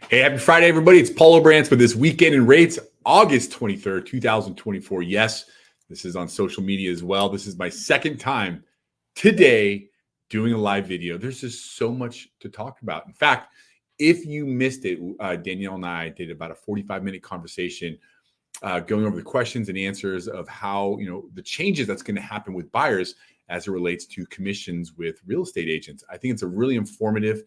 Hey, happy Friday, everybody. It's Paulo Brandt with this Weekend in Rates, August 23rd, 2024. Yes, this is on social media as well. This is my second time today doing a live video. There's just so much to talk about. In fact, if you missed it, Danielle and I did about a 45-minute conversation going over the questions and answers of how, the changes that's going to happen with buyers as it relates to commissions with real estate agents. I think it's a really informative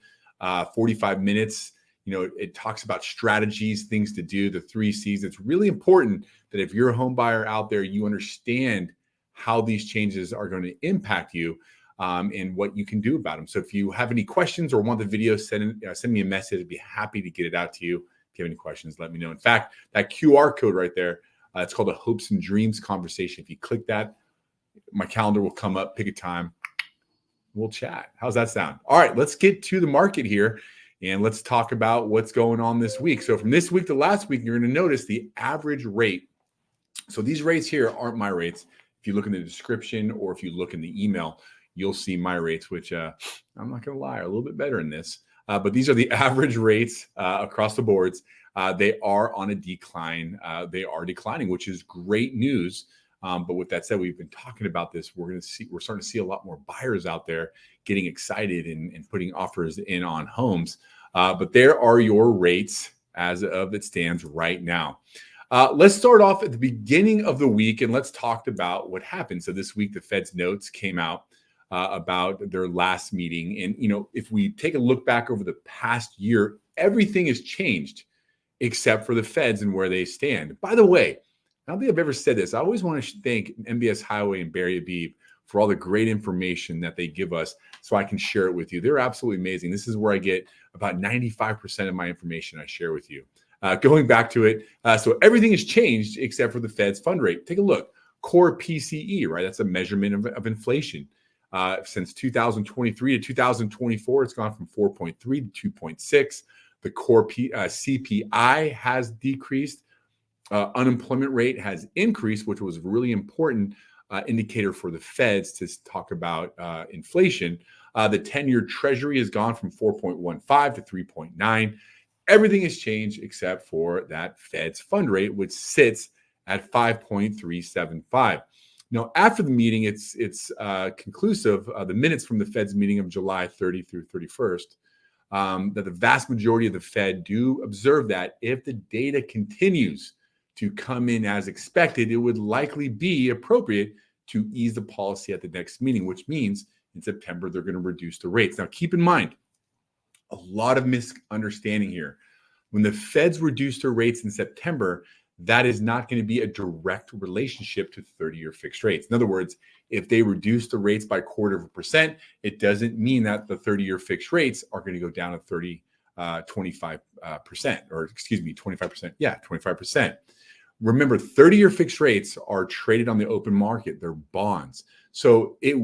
45 minutes. It talks about strategies, things to do, the 3 C's. It's really important that if you're a home buyer out there, you understand how these changes are going to impact you and what you can do about them. So if you have any questions or want the video, send me a message. I'd be happy to get it out to you. If you have any questions, let me know. In fact, that QR code right there, it's called a Hopes and Dreams Conversation. If you click that, my calendar will come up, pick a time, we'll chat. How's that sound? All right, let's get to the market here. And let's talk about what's going on this week. So from this week to last week, you're going to notice the average rate. So these rates here aren't my rates. If you look in the description or if you look in the email, you'll see my rates, which I'm not going to lie, are a little bit better in this. But these are the average rates across the boards. They are on a decline. They are declining, which is great news. But with that said, we've been talking about this. We're starting to see a lot more buyers out there getting excited and putting offers in on homes. But there are your rates as of it stands right now. Let's start off at the beginning of the week and let's talk about what happened. So this week, the Fed's notes came out about their last meeting. And, if we take a look back over the past year, everything has changed except for the Feds and where they stand. By the way, I don't think I've ever said this. I always want to thank MBS Highway and Barry Habib for all the great information that they give us so I can share it with you. They're absolutely amazing. This is where I get about 95% of my information I share with you. Going back to it, so everything has changed except for the Fed's fund rate. Take a look. Core PCE, right? That's a measurement of inflation. Since 2023 to 2024, it's gone from 4.3 to 2.6. The core CPI has decreased. Unemployment rate has increased, which was a really important indicator for the Feds to talk about inflation. The 10-year Treasury has gone from 4.15 to 3.9. Everything has changed except for that Fed's fund rate, which sits at 5.375. Now, after the meeting, it's conclusive, the minutes from the Fed's meeting of July 30 through 31st, that the vast majority of the Fed do observe that if the data continues to come in as expected, it would likely be appropriate to ease the policy at the next meeting, which means in September, they're going to reduce the rates. Now, keep in mind, a lot of misunderstanding here. When the Feds reduce their rates in September, that is not going to be a direct relationship to 30-year fixed rates. In other words, if they reduce the rates by 0.25%, it doesn't mean that the 30-year fixed rates are going to go down to 25%, or excuse me, 25%. Yeah, 25%. Remember, 30-year fixed rates are traded on the open market. They're bonds. So the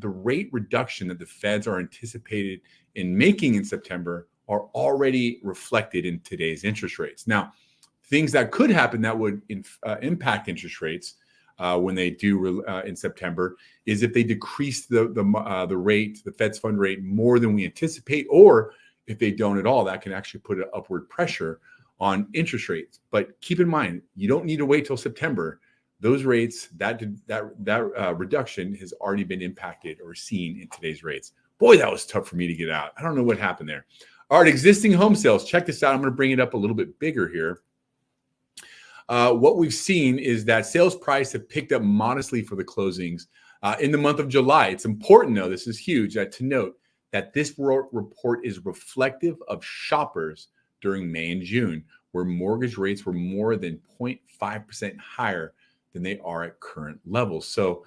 rate reduction that the Feds are anticipated in making in September are already reflected in today's interest rates. Now, things that could happen that would impact interest rates when they do in September is if they decrease the rate, the Fed's fund rate, more than we anticipate, or if they don't at all, that can actually put an upward pressure on interest rates. But keep in mind, you don't need to wait till September. Those rates, that reduction has already been impacted or seen in today's rates. Boy, that was tough for me to get out. I don't know what happened there. All right, existing home sales. Check this out. I'm going to bring it up a little bit bigger here. What we've seen is that sales price have picked up modestly for the closings in the month of July. It's important, though, this is huge, to note that this report is reflective of shoppers during May and June, where mortgage rates were more than 0.5% higher than they are at current levels. So,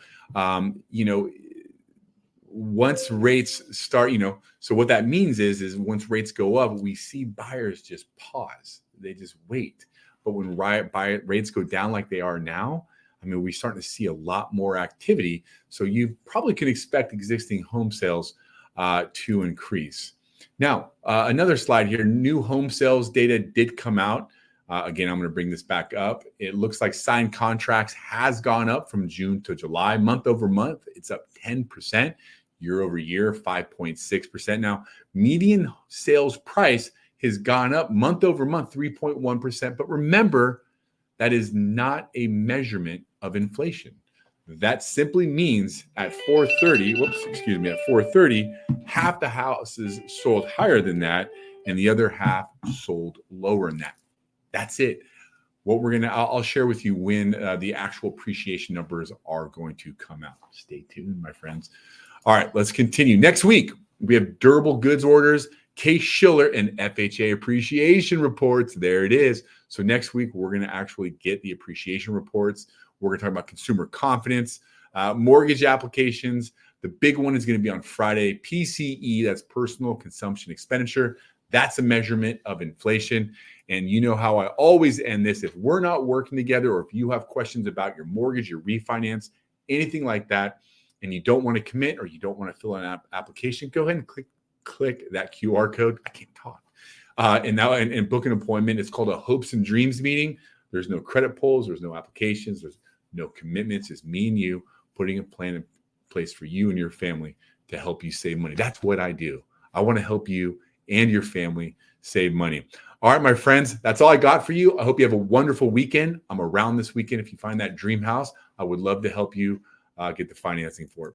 once rates start, so what that means is once rates go up, we see buyers just pause. They just wait. But when rates go down like they are now, we're starting to see a lot more activity. So you probably can expect existing home sales to increase. Now, another slide here, new home sales data did come out. Again, I'm going to bring this back up. It looks like signed contracts has gone up from June to July. Month over month, it's up 10%. year over year, 5.6%. Now, median sales price has gone up month over month, 3.1%. But remember, that is not a measurement of inflation. That simply means at 430, at 430, half the houses sold higher than that, and the other half sold lower than that. That's it. What I'll share with you when the actual appreciation numbers are going to come out. Stay tuned, my friends. All right, let's continue. Next week, we have durable goods orders, Case-Shiller, and FHA appreciation reports. There it is. So next week, we're going to actually get the appreciation reports. We're going to talk about consumer confidence, mortgage applications. The big one is going to be on Friday. PCE, that's personal consumption expenditure. That's a measurement of inflation. And you know how I always end this. If we're not working together, or if you have questions about your mortgage, your refinance, anything like that, and you don't want to commit or you don't want to fill out an application, go ahead and click that QR code. I can't talk. And book an appointment. It's called a hopes and dreams meeting. There's no credit pulls. There's no applications. There's no commitments. It's me and you putting a plan in place for you and your family to help you save money. That's what I do. I want to help you and your family save money. All right, my friends, that's all I got for you. I hope you have a wonderful weekend. I'm around this weekend. If you find that dream house, I would love to help you get the financing for it.